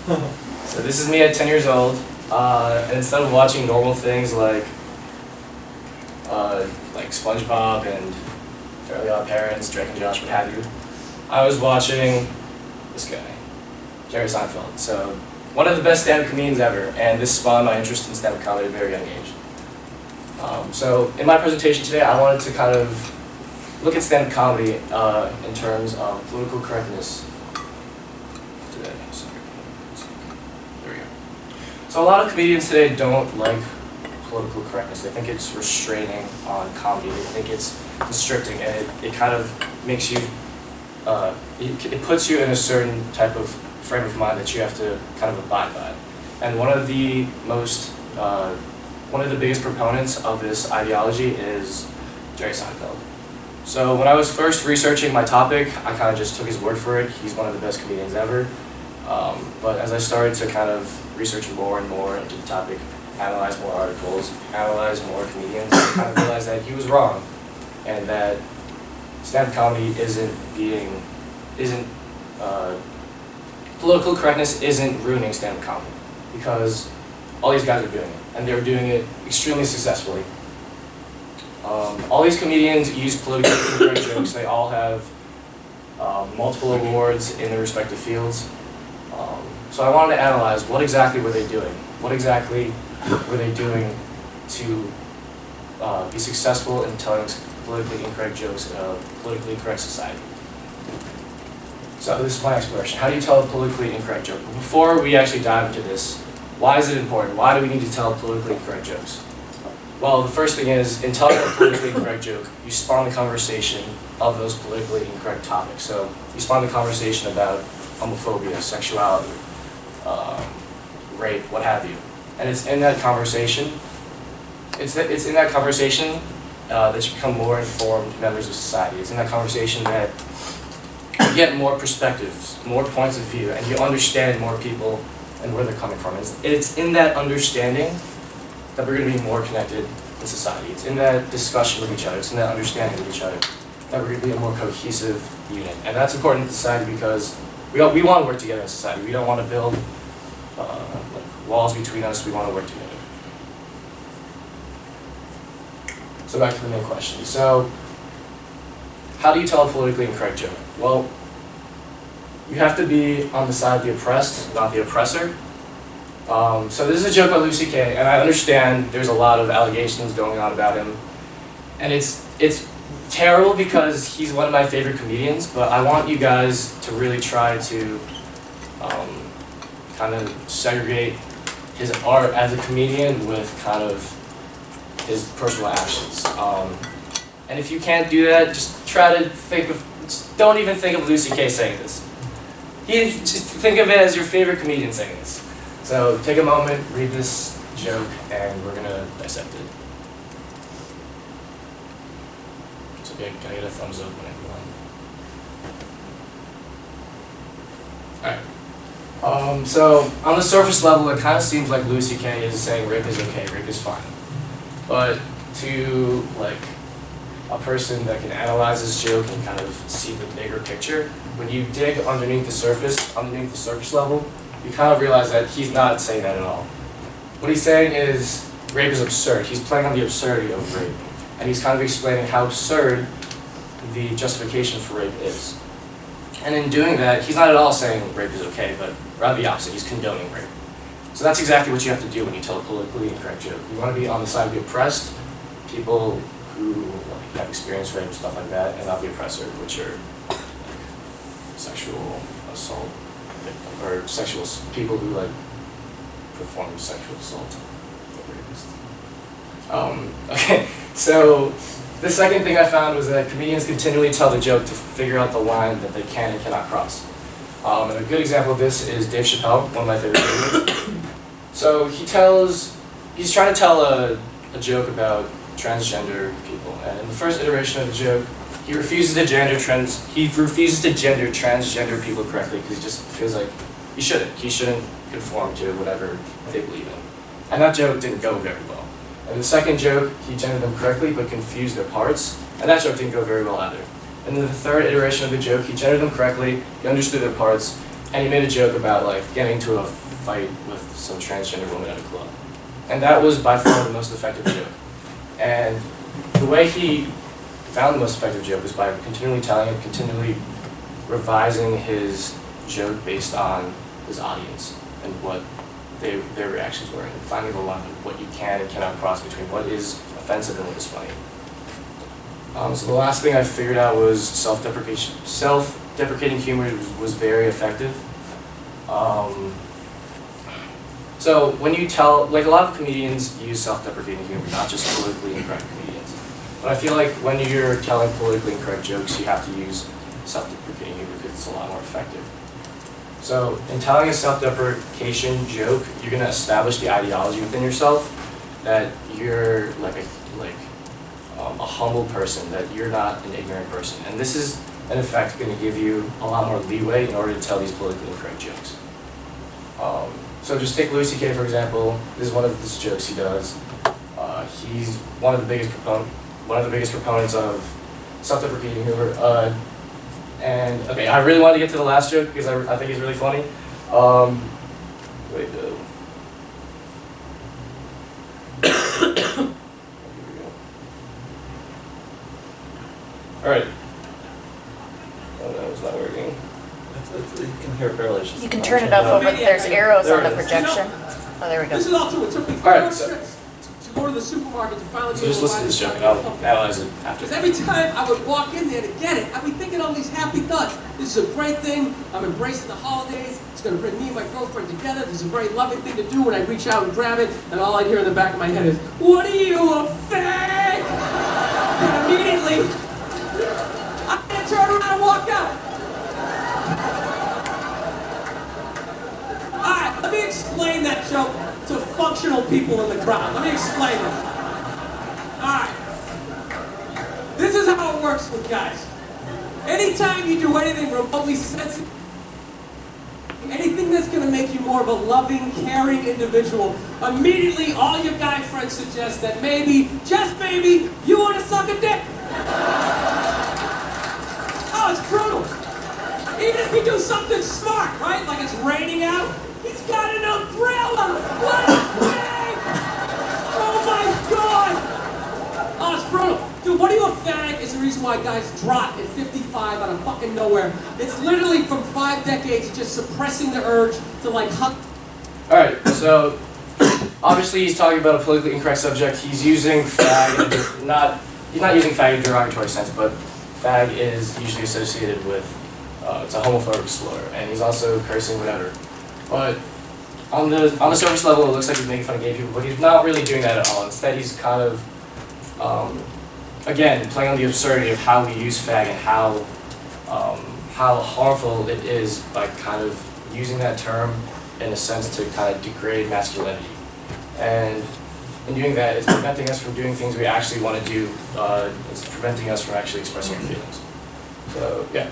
So this is me at 10 years old, and instead of watching normal things like SpongeBob and Fairly Odd Parents, Drake and Josh, what have you, I was watching this guy, Jerry Seinfeld. So one of the best stand-up comedians ever, and this spawned my interest in stand-up comedy at a very young age. So in my presentation today, I wanted to kind of look at stand-up comedy in terms of political correctness today. Sorry. There we go. So a lot of comedians today don't like political correctness. They think it's restraining on comedy. They think it's constricting, and it kind of makes you, it puts you in a certain type of frame of mind that you have to kind of abide by. And one of the biggest proponents of this ideology is Jerry Seinfeld. So when I was first researching my topic, I kind of just took his word for it. He's one of the best comedians ever. But as I started to kind of research more and more into the topic, analyze more articles, analyze more comedians, I kind of realized that he was wrong, and that stand-up comedy political correctness isn't ruining stand-up comedy, because all these guys are doing it, and they're doing it extremely successfully. All these comedians use politically incorrect jokes. They all have multiple awards in their respective fields. So I wanted to analyze what exactly were they doing? What exactly were they doing to be successful in telling politically incorrect jokes in a politically correct society? So this is my exploration. How do you tell a politically incorrect joke? Before we actually dive into this, why is it important? Why do we need to tell politically incorrect jokes? Well, the first thing is, in telling a politically incorrect joke, you spawn the conversation of those politically incorrect topics. So you spawn the conversation about homophobia, sexuality, rape, what have you. And it's in that conversation, that you become more informed members of society. It's in that conversation that you get more perspectives, more points of view, and you understand more people and where they're coming from. It's in that understanding that we're going to be more connected in society. It's in that discussion with each other, it's in that understanding with each other, that we're going to be a more cohesive unit. And that's important in society because we want to work together in society. We don't want to build walls between us, we want to work together. So back to the main question. So, how do you tell a politically incorrect joke? Well, you have to be on the side of the oppressed, not the oppressor. So this is a joke by Lucy Kay, and I understand there's a lot of allegations going on about him, and it's terrible because he's one of my favorite comedians. But I want you guys to really try to kind of segregate his art as a comedian with kind of his personal actions. And if you can't do that, just try to don't even think of Lucy Kay saying this. Just think of it as your favorite comedian saying this. So take a moment, read this joke, and we're gonna dissect it. So can I get a thumbs up when everyone? Alright. So on the surface level, it kind of seems like Lucy Kay is saying rape is okay, rape is fine. But to a person that can analyze this joke and kind of see the bigger picture, when you dig underneath the surface level, you kind of realize that he's not saying that at all. What he's saying is rape is absurd. He's playing on the absurdity of rape, and he's kind of explaining how absurd the justification for rape is. And in doing that, he's not at all saying rape is okay, but rather the opposite. He's condoning rape. So that's exactly what you have to do when you tell a politically incorrect joke. You want to be on the side of the oppressed, people who have experienced rape and stuff like that, and not the oppressor, which are sexual assault or people who perform sexual assault. Okay, so the second thing I found was that comedians continually tell the joke to figure out the line that they can and cannot cross. And a good example of this is Dave Chappelle, one of my favorite comedians. So he's trying to tell a joke about transgender people, and in the first iteration of the joke, he refuses to gender transgender people correctly because he just feels like he shouldn't conform to whatever they believe in. And that joke didn't go very well. And the second joke, he gendered them correctly but confused their parts, and that joke didn't go very well either. And then the third iteration of the joke, he gendered them correctly, he understood their parts, and he made a joke about like getting into a fight with some transgender woman at a club. And that was by far the most effective joke. And the way he found the most effective joke was by continually telling it, continually revising his joke based on his audience and what their reactions were, and finding the line of what you can and cannot cross between what is offensive and what is funny. So the last thing I figured out was self-deprecation. Self-deprecating humor was very effective. So when you tell, like a lot of comedians use self-deprecating humor, not just politically incorrect comedians. But I feel like when you're telling politically incorrect jokes, you have to use self-deprecating humor because it's a lot more effective. So in telling a self-deprecation joke, you're going to establish the ideology within yourself that you're like a humble person, that you're not an ignorant person. And this is, in effect, going to give you a lot more leeway in order to tell these politically incorrect jokes. So just take Louis C.K. for example. This is one of his jokes he does. He's one of the biggest proponents of self-deprecating humor. And okay, I really wanted to get to the last joke because I think he's really funny. Wait, no. All right. Oh, that was not working. You can hear it barely. You can turn it up over. There's arrows on the projection. Oh, there we go. This is also it took me All right, 4 so- trips to go to the supermarket to finally So just listen to this joke and I'll analyze it after. Because every time I would walk in there to get it, I'd be thinking all these happy thoughts. This is a great thing. I'm embracing the holidays. It's going to bring me and my girlfriend together. This is a very loving thing to do when I reach out and grab it. And all I'd hear in the back of my head is, "What are you, a fag?" And immediately, I had to turn around and walk out. All right, let me explain that joke to functional people in the crowd. Let me explain it. All right. This is how it works with guys. Anytime you do anything remotely sensitive, anything that's going to make you more of a loving, caring individual, immediately all your guy friends suggest that maybe, just maybe, you want to suck a dick. Oh, it's brutal. Even if you do something smart, right? Like it's raining out, he's got an umbrella. What a thing! Oh my God! Oh, it's brutal. Dude, what are you a fag is the reason why guys drop at 55 out of fucking nowhere. It's literally from 5 decades of just suppressing the urge to like hug. All right, so obviously he's talking about a politically incorrect subject. He's using fag, he's not using fag in a derogatory sense, but fag is usually associated with, it's a homophobic slur, and he's also cursing whatever. But on the surface level, it looks like he's making fun of gay people, but he's not really doing that at all. Instead, he's kind of, again, playing on the absurdity of how we use fag and how harmful it is by kind of using that term in a sense to kind of degrade masculinity. And in doing that, it's preventing us from doing things we actually want to do. It's preventing us from actually expressing our feelings. So, yeah.